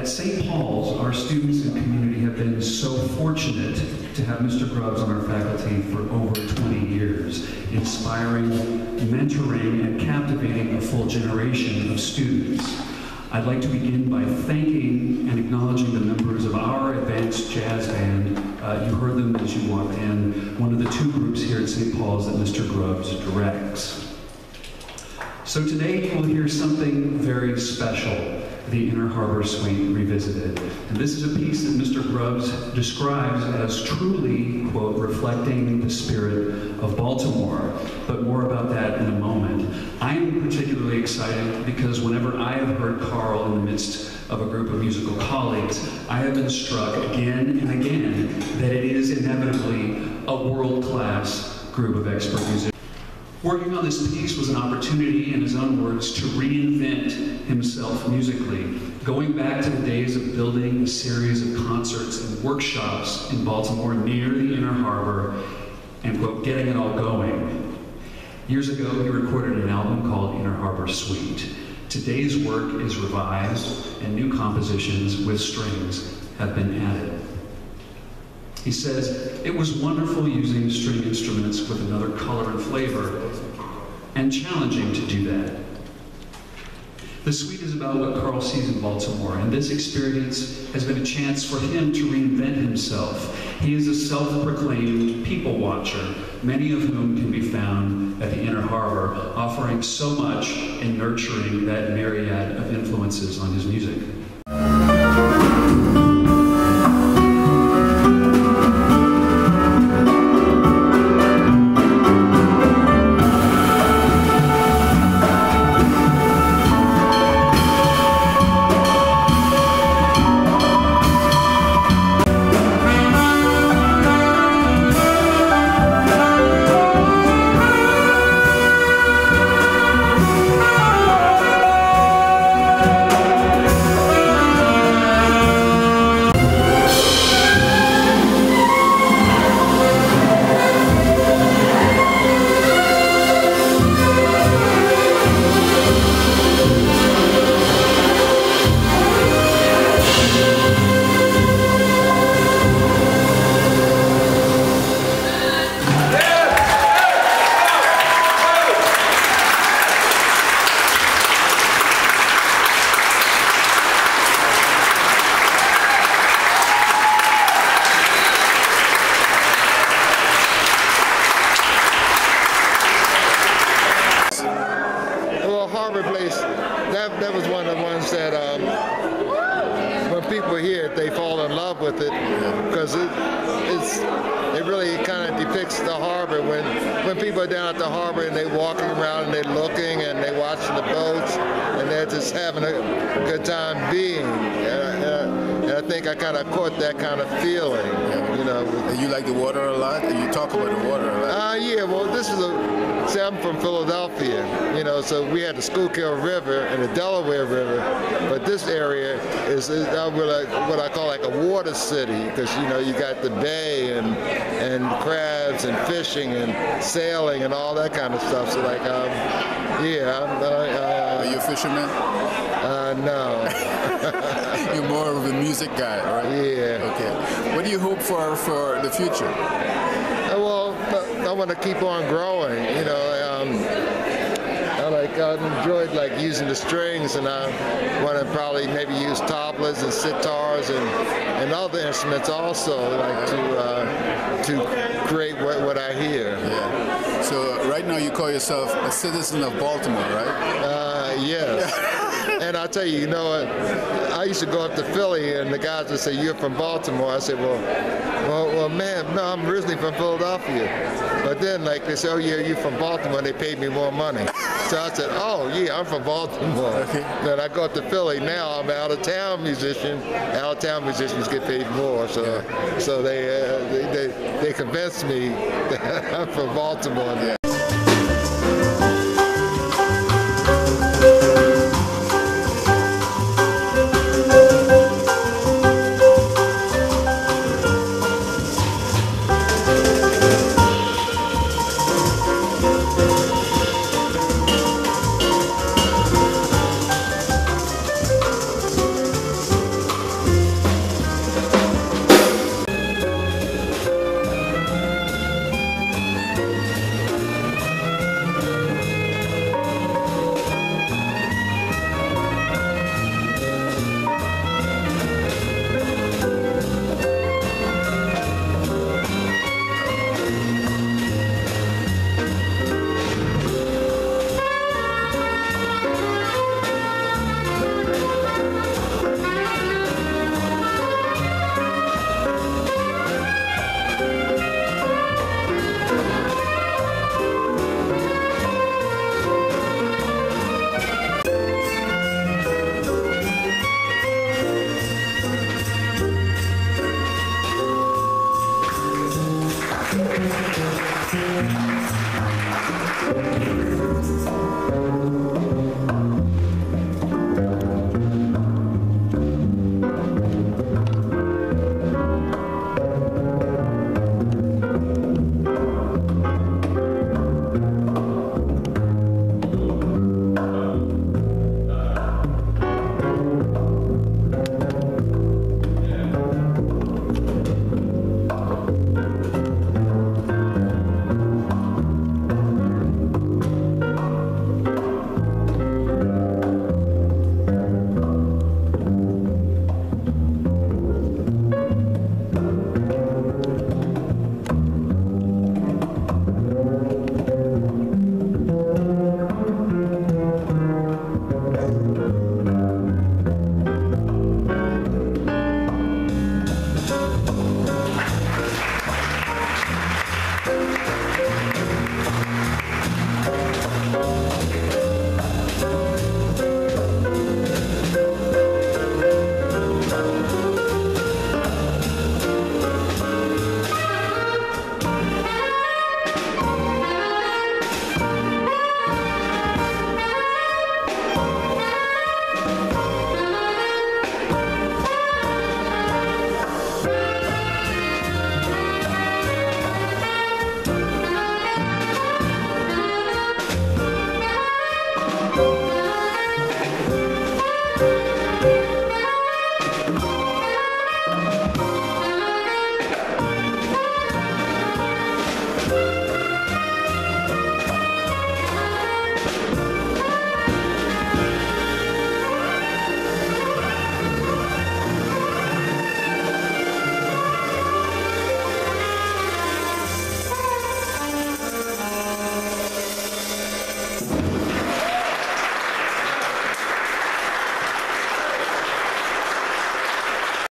At St. Paul's, our students and community have been so fortunate to have Mr. Grubbs on our faculty for over 20 years, inspiring, mentoring, and captivating a full generation of students. I'd like to begin by thanking and acknowledging the members of our advanced jazz band. You heard them as you walked in, one of the two groups here at St. Paul's that Mr. Grubbs directs. So today you will hear something very special, the Inner Harbor Suite Revisited. And this is a piece that Mr. Grubbs describes as truly, quote, reflecting the spirit of Baltimore. But more about that in a moment. I am particularly excited because whenever I have heard Carl in the midst of a group of musical colleagues, I have been struck again and again that it is inevitably a world-class group of expert musicians. Working on this piece was an opportunity, in his own words, to reinvent himself musically, going back to the days of building a series of concerts and workshops in Baltimore near the Inner Harbor and, quote, getting it all going. Years ago, he recorded an album called Inner Harbor Suite. Today's work is revised and new compositions with strings have been added. He says, it was wonderful using string instruments with another color and flavor, and challenging to do that. The suite is about what Carl sees in Baltimore, and this experience has been a chance for him to reinvent himself. He is a self-proclaimed people watcher, many of whom can be found at the Inner Harbor, offering so much and nurturing that myriad of influences on his music. That was one of the ones that when people hear it, they fall in love with it because it really kind of depicts the harbor. When people are down at the harbor and they're walking around and they're looking and they're watching the boats and they're just having a good time being. And I think I kind of caught that kind of feeling, you know. And you like the water a lot? You talk about the water a lot? Yeah, well, this is see, I'm from Philadelphia, you know, so we had the Schuylkill River and the Delaware River, but this area is what I call like a water city, because, you know, you got the bay and crabs and fishing and sailing and all that kind of stuff. So like, yeah. Are you a fisherman? No. You're more of a music guy, right? Yeah. Okay. What do you hope for the future? Well, I want to keep on growing, you know. I enjoyed like using the strings, and I want to probably maybe use tablas and sitars and other instruments also, like to create what I hear. Yeah. So right now you call yourself a citizen of Baltimore, right? Yes. And I tell you, you know what? I used to go up to Philly, and the guys would say, "You're from Baltimore." I said, "Well, man, no, I'm originally from Philadelphia." But then, like, they said, "Oh, yeah, you're from Baltimore," and they paid me more money. So I said, "Oh, yeah, I'm from Baltimore." Okay. Then I go up to Philly. Now I'm an out-of-town musician. Out-of-town musicians get paid more, so they convinced me that I'm from Baltimore now.